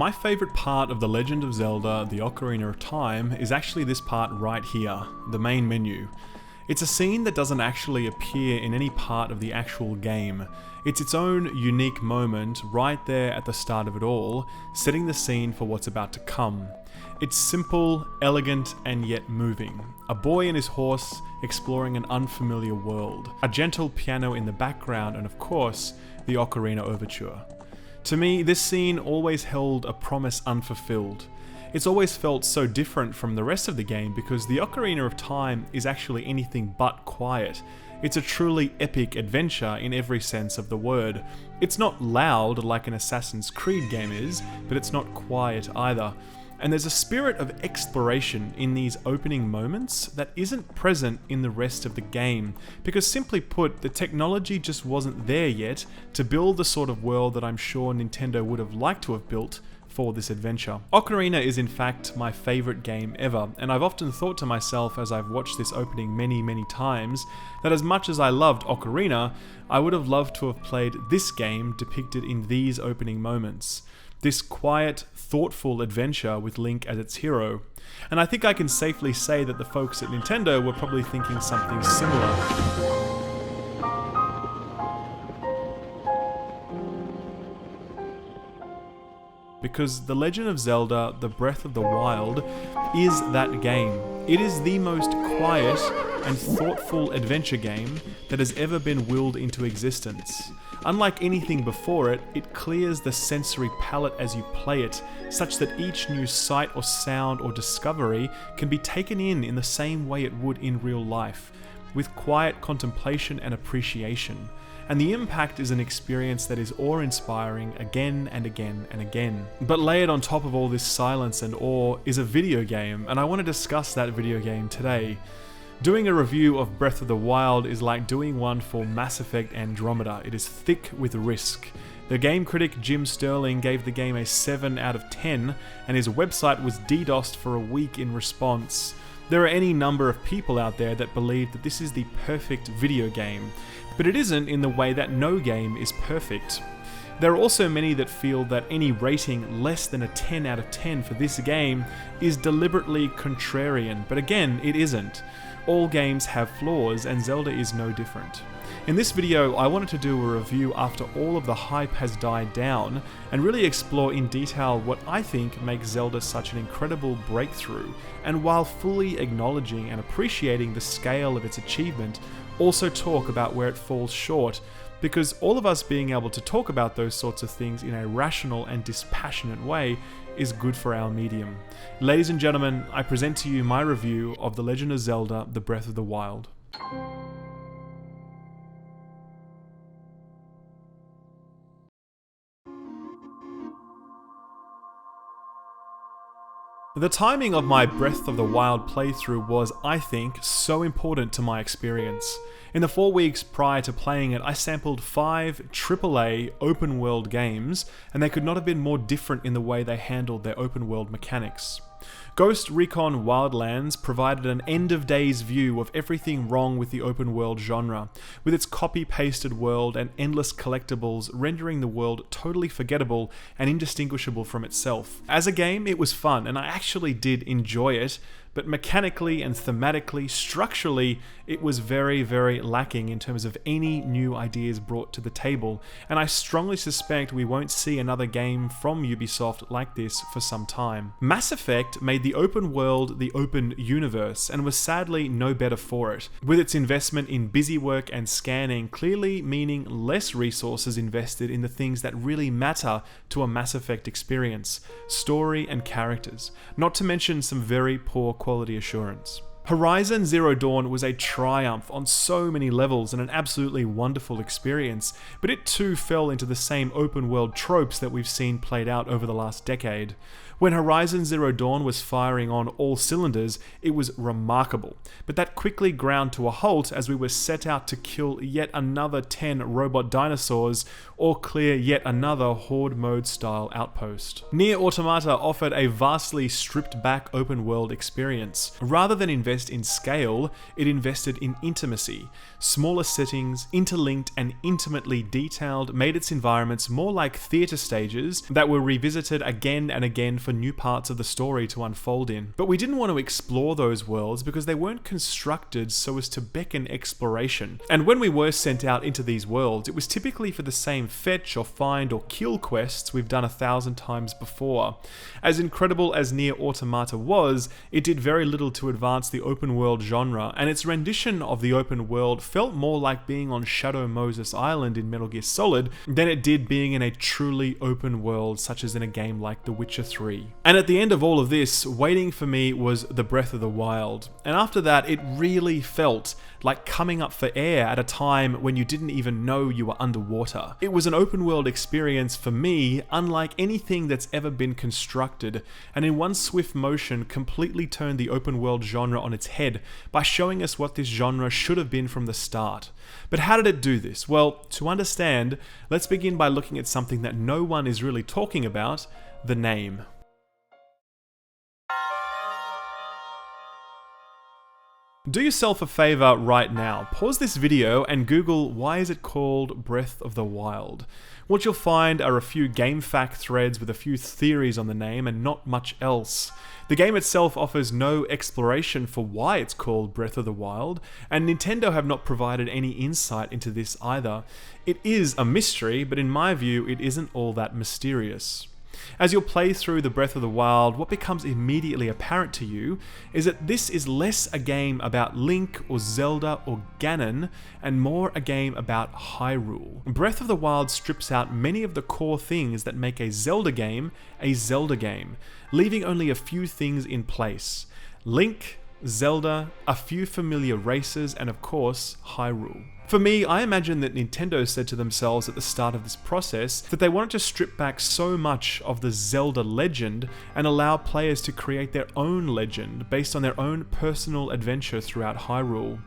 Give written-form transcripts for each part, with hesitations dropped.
My favorite part of The Legend of Zelda, The Ocarina of Time, is actually this part right here, the main menu. It's a scene that doesn't actually appear in any part of the actual game. It's its own unique moment right there at the start of it all, setting the scene for what's about to come. It's simple, elegant, and yet moving. A boy and his horse exploring an unfamiliar world. A gentle piano in the background, and of course, the Ocarina Overture. To me, this scene always held a promise unfulfilled. It's always felt so different from the rest of the game because the Ocarina of Time is actually anything but quiet. It's a truly epic adventure in every sense of the word. It's not loud like an Assassin's Creed game is, but it's not quiet either. And there's a spirit of exploration in these opening moments that isn't present in the rest of the game, because simply put, the technology just wasn't there yet to build the sort of world that I'm sure Nintendo would have liked to have built for this adventure. Ocarina is in fact my favorite game ever, and I've often thought to myself as I've watched this opening many times, that as much as I loved Ocarina, I would have loved to have played this game depicted in these opening moments. This quiet, thoughtful adventure with Link as its hero. And I think I can safely say that the folks at Nintendo were probably thinking something similar. Because The Legend of Zelda, The Breath of the Wild is that game. It is the most quiet and thoughtful adventure game that has ever been willed into existence. Unlike anything before it, it clears the sensory palette as you play it, such that each new sight or sound or discovery can be taken in the same way it would in real life, with quiet contemplation and appreciation. And the impact is an experience that is awe-inspiring again and again and again. But layered on top of all this silence and awe is a video game, and I want to discuss that video game today. Doing a review of Breath of the Wild is like doing one for Mass Effect Andromeda. It is thick with risk. The game critic Jim Sterling gave the game a 7 out of 10, and his website was DDoSed for a week in response. There are any number of people out there that believe that this is the perfect video game, but it isn't in the way that no game is perfect. There are also many that feel that any rating less than a 10 out of 10 for this game is deliberately contrarian, but again, it isn't. All games have flaws, and Zelda is no different. In this video, I wanted to do a review after all of the hype has died down, and really explore in detail what I think makes Zelda such an incredible breakthrough, and while fully acknowledging and appreciating the scale of its achievement, also talk about where it falls short, because all of us being able to talk about those sorts of things in a rational and dispassionate way is good for our medium. Ladies and gentlemen, I present to you my review of The Legend of Zelda, The Breath of the Wild. The timing of my Breath of the Wild playthrough was, I think, so important to my experience. In the 4 weeks prior to playing it, I sampled 5 AAA open world games, and they could not have been more different in the way they handled their open world mechanics. Ghost Recon Wildlands provided an end-of-days view of everything wrong with the open world genre, with its copy-pasted world and endless collectibles rendering the world totally forgettable and indistinguishable from itself. As a game, it was fun, and I actually did enjoy it, but mechanically and thematically, structurally, it was very lacking in terms of any new ideas brought to the table, and I strongly suspect we won't see another game from Ubisoft like this for some time. Mass Effect made the open world the open universe, and was sadly no better for it, with its investment in busywork and scanning clearly meaning less resources invested in the things that really matter to a Mass Effect experience: story and characters, not to mention some very poor quality assurance. Horizon Zero Dawn was a triumph on so many levels and an absolutely wonderful experience, but it too fell into the same open world tropes that we've seen played out over the last decade. When Horizon Zero Dawn was firing on all cylinders, it was remarkable, but that quickly ground to a halt as we were set out to kill yet another 10 robot dinosaurs or clear yet another horde mode style outpost. Nier Automata offered a vastly stripped back open world experience. Rather than invest in scale, it invested in intimacy. Smaller settings, interlinked and intimately detailed, made its environments more like theatre stages that were revisited again and again for new parts of the story to unfold in. But we didn't want to explore those worlds because they weren't constructed so as to beckon exploration. And when we were sent out into these worlds, it was typically for the same fetch or find or kill quests we've done 1,000 times before. As incredible as Nier Automata was, it did very little to advance the open world genre, and its rendition of the open world felt more like being on Shadow Moses Island in Metal Gear Solid than it did being in a truly open world such as in a game like The Witcher 3. And at the end of all of this, waiting for me was the Breath of the Wild. And after that, it really felt like coming up for air at a time when you didn't even know you were underwater. It was an open world experience for me, unlike anything that's ever been constructed, and in one swift motion completely turned the open world genre on its head by showing us what this genre should have been from the start. But how did it do this? Well, to understand, let's begin by looking at something that no one is really talking about: the name. Do yourself a favor right now, pause this video and Google why is it called Breath of the Wild. What you'll find are a few GameFAQ threads with a few theories on the name and not much else. The game itself offers no exploration for why it's called Breath of the Wild, and Nintendo have not provided any insight into this either. It is a mystery, but in my view it isn't all that mysterious. As you'll play through the Breath of the Wild, what becomes immediately apparent to you is that this is less a game about Link or Zelda or Ganon, and more a game about Hyrule. Breath of the Wild strips out many of the core things that make a Zelda game, leaving only a few things in place: Link, Zelda, a few familiar races, and of course, Hyrule. For me, I imagine that Nintendo said to themselves at the start of this process that they wanted to strip back so much of the Zelda legend and allow players to create their own legend based on their own personal adventure throughout Hyrule.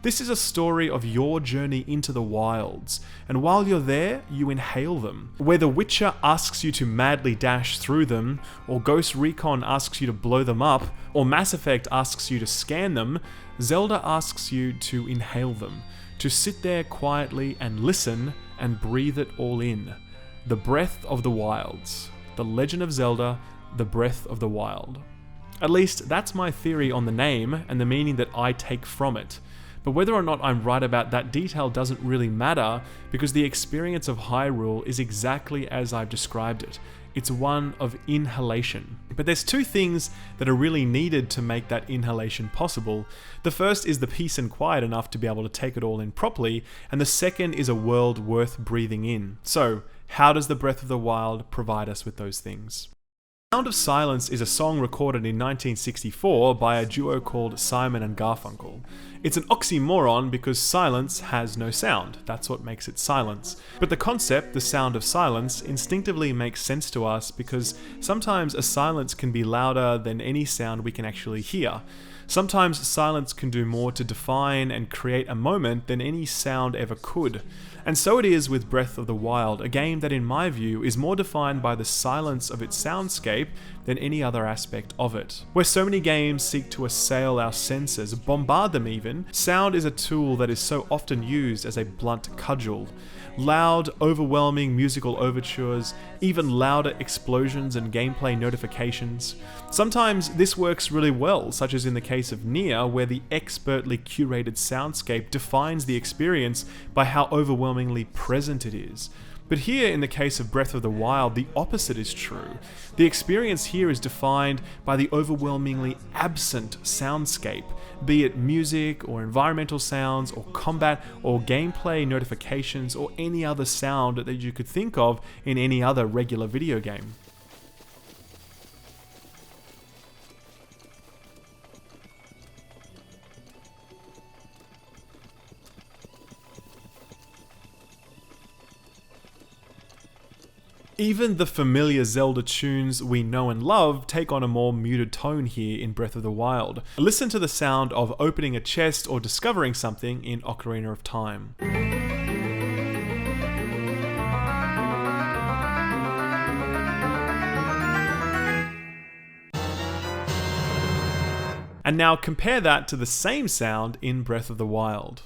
This is a story of your journey into the wilds, and while you're there, you inhale them. Where The Witcher asks you to madly dash through them, or Ghost Recon asks you to blow them up, or Mass Effect asks you to scan them, Zelda asks you to inhale them. To sit there quietly and listen and breathe it all in. The Breath of the Wilds. The Legend of Zelda, The Breath of the Wild. At least that's my theory on the name and the meaning that I take from it. But whether or not I'm right about that detail doesn't really matter, because the experience of Hyrule is exactly as I've described it. It's one of inhalation. But there's two things that are really needed to make that inhalation possible. The first is the peace and quiet enough to be able to take it all in properly, and the second is a world worth breathing in. So, how does the Breath of the Wild provide us with those things? Sound of Silence is a song recorded in 1964 by a duo called Simon and Garfunkel. It's an oxymoron because silence has no sound. That's what makes it silence. But the concept, the sound of silence, instinctively makes sense to us because sometimes a silence can be louder than any sound we can actually hear. Sometimes silence can do more to define and create a moment than any sound ever could. And so it is with Breath of the Wild, a game that in my view is more defined by the silence of its soundscape than any other aspect of it. Where so many games seek to assail our senses, bombard them even, sound is a tool that is so often used as a blunt cudgel. Loud, overwhelming musical overtures, even louder explosions and gameplay notifications. Sometimes this works really well, such as in the case of Nier, where the expertly curated soundscape defines the experience by how overwhelmingly present it is. But here, in the case of Breath of the Wild, the opposite is true. The experience here is defined by the overwhelmingly absent soundscape, be it music or environmental sounds or combat or gameplay notifications or any other sound that you could think of in any other regular video game. Even the familiar Zelda tunes we know and love take on a more muted tone here in Breath of the Wild. Listen to the sound of opening a chest or discovering something in Ocarina of Time. And now compare that to the same sound in Breath of the Wild.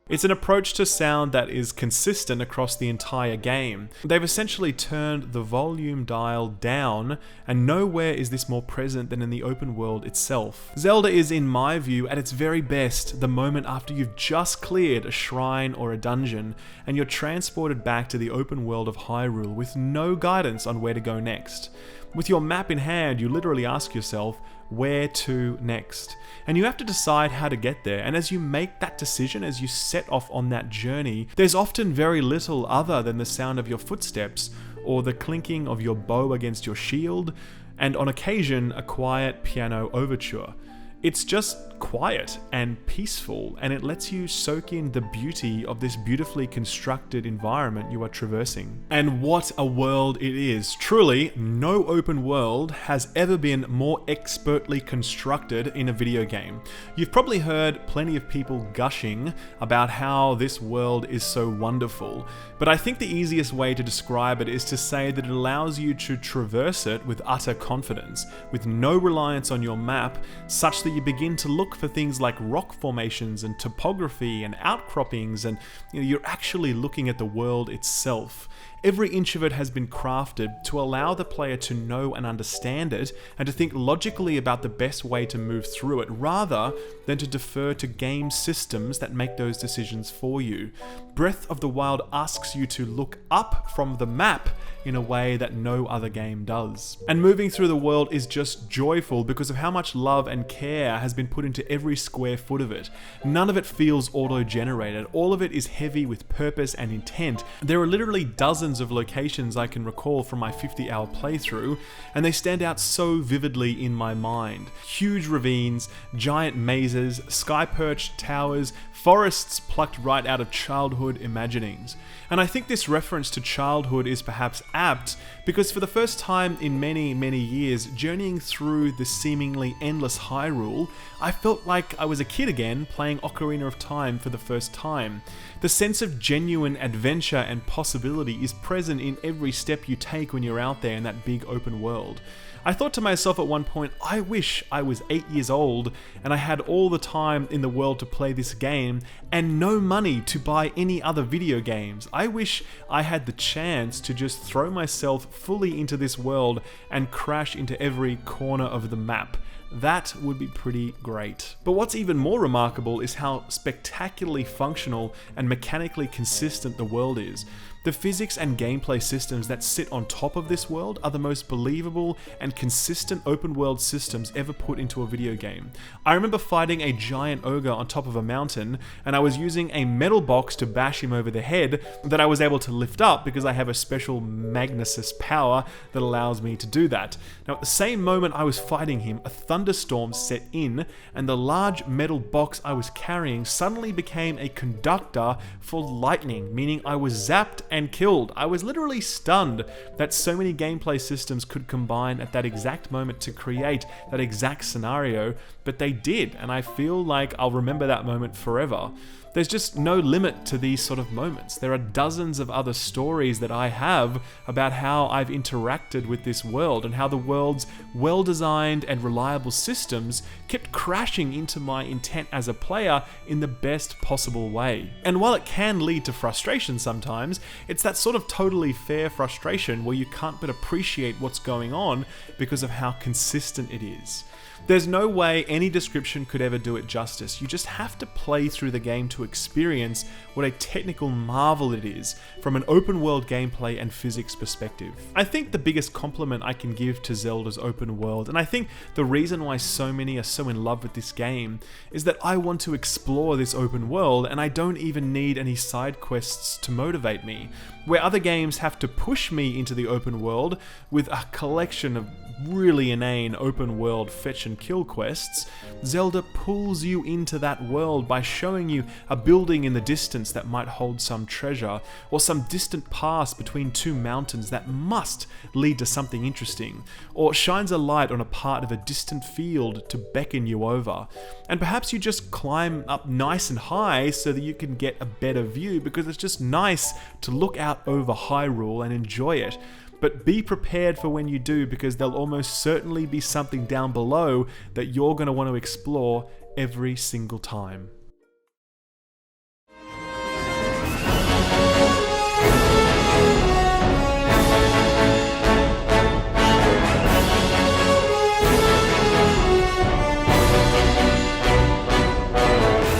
It's an approach to sound that is consistent across the entire game. They've essentially turned the volume dial down, and nowhere is this more present than in the open world itself. Zelda is, in my view, at its very best the moment after you've just cleared a shrine or a dungeon, and you're transported back to the open world of Hyrule with no guidance on where to go next. With your map in hand, you literally ask yourself, where to next? And you have to decide how to get there, and as you make that decision, as you set off on that journey, there's often very little other than the sound of your footsteps, or the clinking of your bow against your shield, and on occasion, a quiet piano overture. It's just quiet and peaceful, and it lets you soak in the beauty of this beautifully constructed environment you are traversing. And what a world it is. Truly, no open world has ever been more expertly constructed in a video game. You've probably heard plenty of people gushing about how this world is so wonderful, but I think the easiest way to describe it is to say that it allows you to traverse it with utter confidence, with no reliance on your map, such that you begin to look for things like rock formations and topography and outcroppings, and you're actually looking at the world itself. Every inch of it has been crafted to allow the player to know and understand it, and to think logically about the best way to move through it, rather than to defer to game systems that make those decisions for you. Breath of the Wild asks you to look up from the map in a way that no other game does. And moving through the world is just joyful because of how much love and care has been put into every square foot of it. None of it feels auto-generated. All of it is heavy with purpose and intent. There are literally dozens of locations I can recall from my 50-hour playthrough, and they stand out so vividly in my mind. Huge ravines, giant mazes, sky-perched towers, forests plucked right out of childhood imaginings. And I think this reference to childhood is perhaps apt, because for the first time in many, many years, journeying through the seemingly endless Hyrule, I felt like I was a kid again playing Ocarina of Time for the first time. The sense of genuine adventure and possibility is present in every step you take when you're out there in that big open world. I thought to myself at one point, I wish I was 8 years old and I had all the time in the world to play this game and no money to buy any other video games. I wish I had the chance to just throw myself fully into this world and crash into every corner of the map. That would be pretty great. But what's even more remarkable is how spectacularly functional and mechanically consistent the world is. The physics and gameplay systems that sit on top of this world are the most believable and consistent open world systems ever put into a video game. I remember fighting a giant ogre on top of a mountain, and I was using a metal box to bash him over the head that I was able to lift up because I have a special magnesis power that allows me to do that. Now at the same moment I was fighting him, a thunderstorm set in, and the large metal box I was carrying suddenly became a conductor for lightning, meaning I was zapped and killed. I was literally stunned that so many gameplay systems could combine at that exact moment to create that exact scenario, but they did, and I feel like I'll remember that moment forever. There's just no limit to these sort of moments. There are dozens of other stories that I have about how I've interacted with this world and how the world's well-designed and reliable systems kept crashing into my intent as a player in the best possible way. And while it can lead to frustration sometimes, it's that sort of totally fair frustration where you can't but appreciate what's going on because of how consistent it is. There's no way any description could ever do it justice. You just have to play through the game to experience what a technical marvel it is from an open world gameplay and physics perspective. I think the biggest compliment I can give to Zelda's open world, and I think the reason why so many are so in love with this game, is that I want to explore this open world and I don't even need any side quests to motivate me. Where other games have to push me into the open world with a collection of really inane open world fetch and kill quests, Zelda pulls you into that world by showing you a building in the distance that might hold some treasure, or some distant pass between two mountains that must lead to something interesting, or shines a light on a part of a distant field to beckon you over. And perhaps you just climb up nice and high so that you can get a better view, because it's just nice to look out over Hyrule and enjoy it. But be prepared for when you do, because there'll almost certainly be something down below that you're going to want to explore every single time.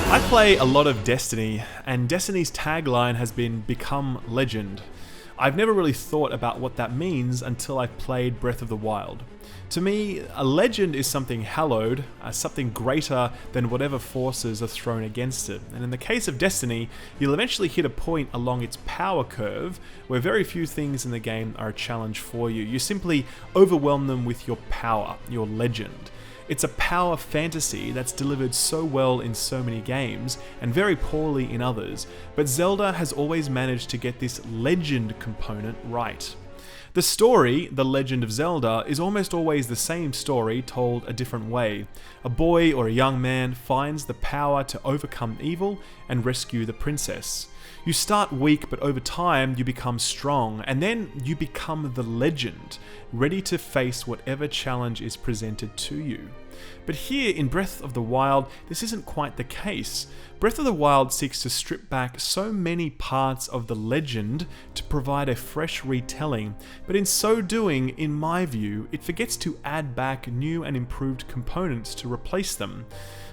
I play a lot of Destiny, and Destiny's tagline has been "Become Legend." I've never really thought about what that means until I played Breath of the Wild. To me, a legend is something hallowed, something greater than whatever forces are thrown against it. And in the case of Destiny, you'll eventually hit a point along its power curve where very few things in the game are a challenge for you. You simply overwhelm them with your power, your legend. It's a power fantasy that's delivered so well in so many games, and very poorly in others, but Zelda has always managed to get this legend component right. The story, The Legend of Zelda, is almost always the same story told a different way. A boy or a young man finds the power to overcome evil and rescue the princess. You start weak, but over time you become strong, and then you become the legend, ready to face whatever challenge is presented to you. But here in Breath of the Wild, this isn't quite the case. Breath of the Wild seeks to strip back so many parts of the legend to provide a fresh retelling, but in so doing, in my view, it forgets to add back new and improved components to replace them.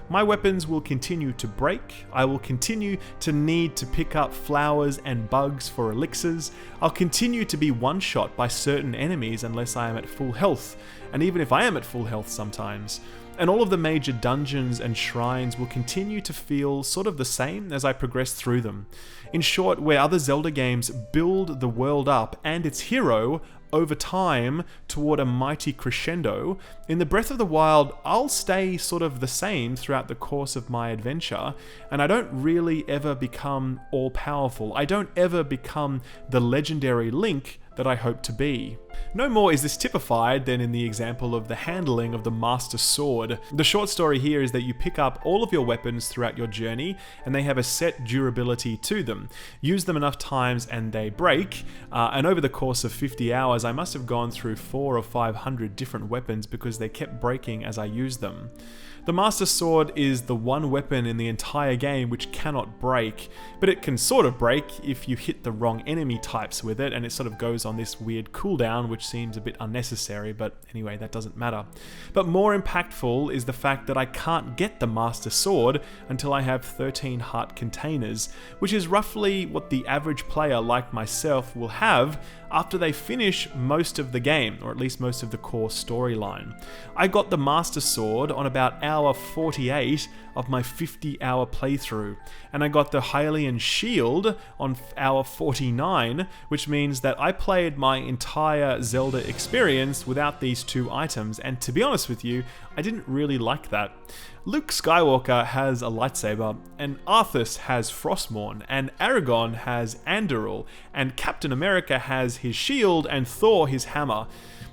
My weapons will continue to break, I will continue to need to pick up flowers and bugs for elixirs, I'll continue to be one-shot by certain enemies unless I am at full health, and even if I am at full health sometimes. And all of the major dungeons and shrines will continue to feel sort of the same as I progress through them. In short, where other Zelda games build the world up and its hero over time toward a mighty crescendo, in the Breath of the Wild, I'll stay sort of the same throughout the course of my adventure, and I don't really ever become all-powerful. I don't ever become the legendary Link that I hope to be. No more is this typified than in the example of the handling of the Master Sword. The short story here is that you pick up all of your weapons throughout your journey, and they have a set durability to them. Use them enough times and they break, and over the course of 50 hours I must have gone through 400 or 500 different weapons because they kept breaking as I used them. The Master Sword is the one weapon in the entire game which cannot break, but it can sort of break if you hit the wrong enemy types with it, and it sort of goes on this weird cooldown which seems a bit unnecessary, but anyway, that doesn't matter. But more impactful is the fact that I can't get the Master Sword until I have 13 heart containers, which is roughly what the average player like myself will have after they finish most of the game, or at least most of the core storyline. I got the Master Sword on about hour 48 of my 50-hour playthrough, and I got the Hylian Shield on hour 49, which means that I played my entire Zelda experience without these two items, and to be honest with you, I didn't really like that. Luke Skywalker has a lightsaber, and Arthas has Frostmourne, and Aragorn has Anduril, and Captain America has his shield, and Thor his hammer.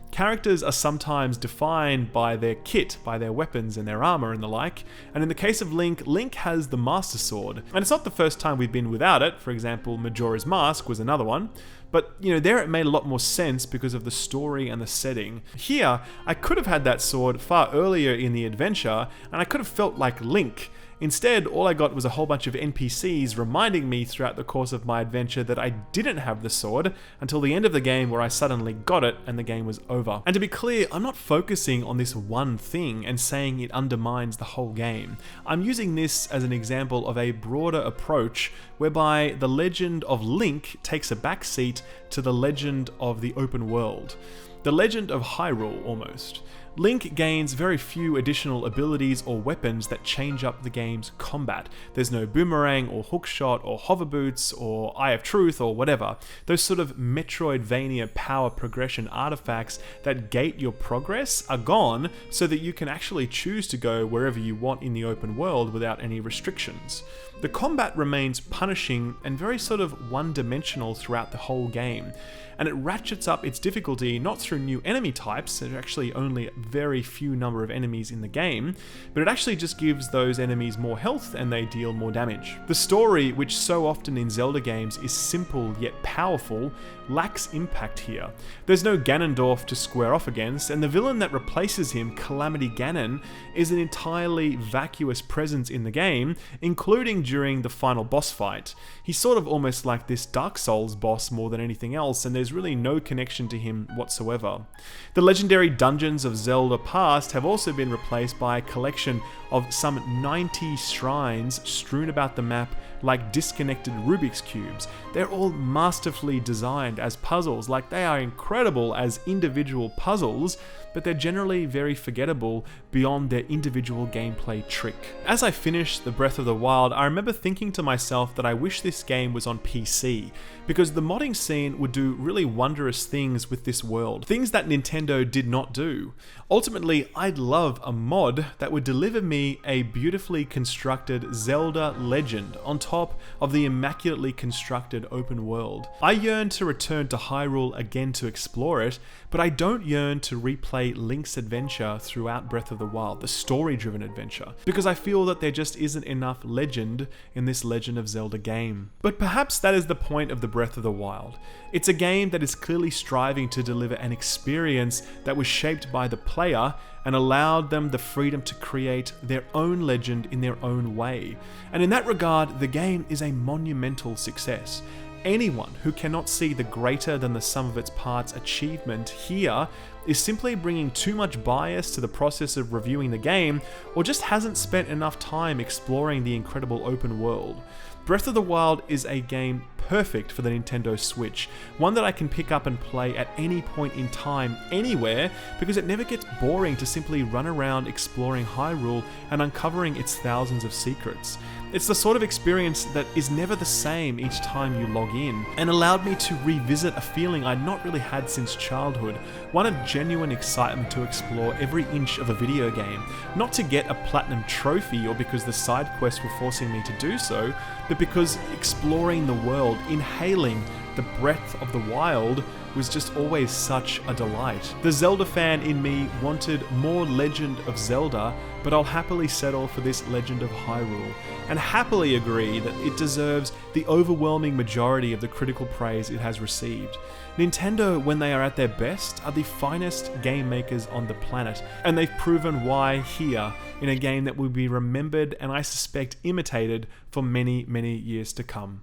Characters are sometimes defined by their kit, by their weapons and their armor and the like, and in the case of Link, Link has the Master Sword. And it's not the first time we've been without it. For example, Majora's Mask was another one. But, there it made a lot more sense because of the story and the setting. Here, I could have had that sword far earlier in the adventure, and I could have felt like Link. Instead, all I got was a whole bunch of NPCs reminding me throughout the course of my adventure that I didn't have the sword until the end of the game, where I suddenly got it and the game was over. And to be clear, I'm not focusing on this one thing and saying it undermines the whole game. I'm using this as an example of a broader approach whereby the legend of Link takes a backseat to the legend of the open world. The legend of Hyrule, almost. Link gains very few additional abilities or weapons that change up the game's combat. There's no boomerang or hookshot or hover boots or Eye of Truth or whatever. Those sort of Metroidvania power progression artifacts that gate your progress are gone so that you can actually choose to go wherever you want in the open world without any restrictions. The combat remains punishing and very sort of one-dimensional throughout the whole game, and it ratchets up its difficulty not through new enemy types, there are actually only a very few number of enemies in the game, but it actually just gives those enemies more health and they deal more damage. The story, which so often in Zelda games is simple yet powerful, lacks impact here. There's no Ganondorf to square off against, and the villain that replaces him, Calamity Ganon, is an entirely vacuous presence in the game, including during the final boss fight. He's sort of almost like this Dark Souls boss more than anything else, and there's really no connection to him whatsoever. The legendary dungeons of Zelda past have also been replaced by a collection of some 90 shrines strewn about the map like disconnected Rubik's Cubes. They're all masterfully designed as puzzles, like they are incredible as individual puzzles, but they're generally very forgettable beyond their individual gameplay trick. As I finished the Breath of the Wild, I remember thinking to myself that I wish this game was on PC, because the modding scene would do really wondrous things with this world, things that Nintendo did not do. Ultimately, I'd love a mod that would deliver me a beautifully constructed Zelda legend on top of the immaculately constructed open world. I yearn to return to Hyrule again to explore it, but I don't yearn to replay Link's adventure throughout Breath of the Wild, the story-driven adventure, because I feel that there just isn't enough legend in this Legend of Zelda game. But perhaps that is the point of the Breath of the Wild. It's a game that is clearly striving to deliver an experience that was shaped by the player and allowed them the freedom to create their own legend in their own way. And in that regard, the game is a monumental success. Anyone who cannot see the greater than the sum of its parts achievement here is simply bringing too much bias to the process of reviewing the game, or just hasn't spent enough time exploring the incredible open world. Breath of the Wild is a game perfect for the Nintendo Switch, one that I can pick up and play at any point in time, anywhere, because it never gets boring to simply run around exploring Hyrule and uncovering its thousands of secrets. It's the sort of experience that is never the same each time you log in, and allowed me to revisit a feeling I'd not really had since childhood, one of genuine excitement to explore every inch of a video game, not to get a platinum trophy or because the side quests were forcing me to do so, but because exploring the world, inhaling the breath of the wild, was just always such a delight. The Zelda fan in me wanted more Legend of Zelda, but I'll happily settle for this Legend of Hyrule, and happily agree that it deserves the overwhelming majority of the critical praise it has received. Nintendo, when they are at their best, are the finest game makers on the planet, and they've proven why here, in a game that will be remembered and I suspect imitated for many, many years to come.